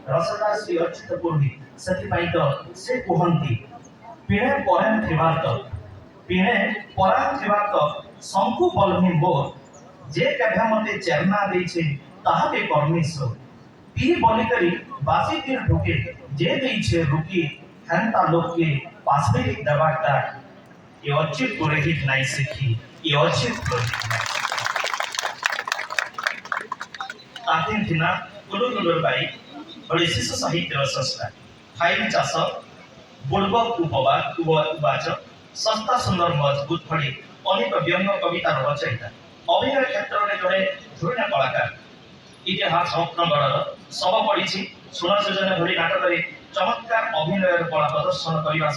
रसदार श्री अर्चित पुरोहित से से कहती पिणे परान थिबार पिणे परान थिबार शंकु बल्लभी मोर जे केभे मते चेरना देछे ताहाके कर्मेश्वर पी बलिकरी बासी दिन ढुके जे देछे रुकी हेनता लोक के पासबे दबाटा ये अर्चित पुरोहित नाई सिखी ये अर्चित पुरोहित नाई तातिन थिना गुलुगुलुर बाई बड़ी शिशु साहित्य संस्था फाइल चाष बुर्बक उबाच सस्ता सुंदर मजबूत भली अनेक व्यंग कवितार रचयिता अभिनय क्षेत्र में जड़े धुरीण कलाकार इतिहास रत्नगढ़ सब पड़ी सुन सुजन भली नाटक चमत्कार अभिनय कला प्रदर्शन करने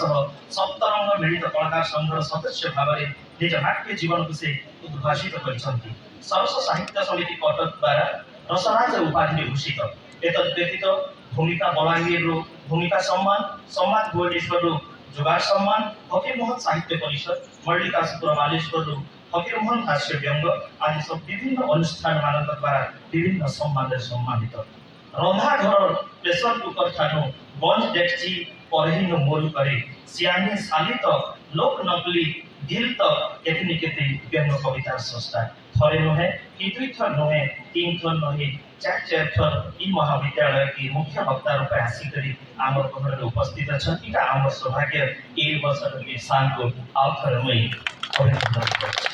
सप्तरंग मिलित कलाकार संघर सदस्य भाव में निज नाट्य जीवन को से उद्भाषित कर सरस साहित्य समिति कटक द्वारा रसराज उपाधि भूषित एतद्व्यतीत भूमिका बलांगीर भूमिका सम्मान सम्मान भुवनेश्वर जुगार सम्मान फकीरमोहन साहित्य परिषद मल्लिकार्जुन बालेश्वर फकीरमोहन हास्य व्यंग आदि सब विभिन्न अनुष्ठान मानक द्वारा विभिन्न सम्मान सम्मानित रंधा घर प्रेसर कुकर ठानु बंज डेक्ची परहीन मोरु करे सियानी सालित लोक नकली दिल तक केतनी केते व्यंग कवितार संस्था थरे नुहे कि दुई थर नुहे तीन थर नुहे चार थर इ महाविद्यालय की मुख्य वक्ता रूपे आसिकरी आमर घर उपस्थित अच्छा इटा आमर सौभाग्य ए वर्ष के शान को आउथर मई अभिनंदन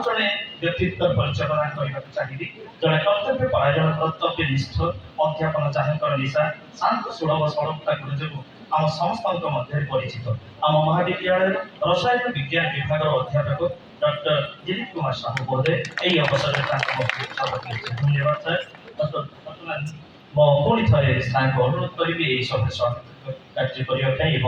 जड़े व्यक्तित्व परिचालना करने चाहिए जड़े कर्तव्य परायण कर्तव्य निष्ठ अध्यापन चाहकर निशा शांत सुलभ सरलता गुरुजु आम समस्त मध्य परिचित आम महाविद्यालय रसायन विज्ञान विभाग अध्यापक डॉक्टर दिलीप कुमार साहू महोदय यही अवसर में धन्यवाद सर पुणी थे स्थान को अनुरोध करी सभा कार्य करने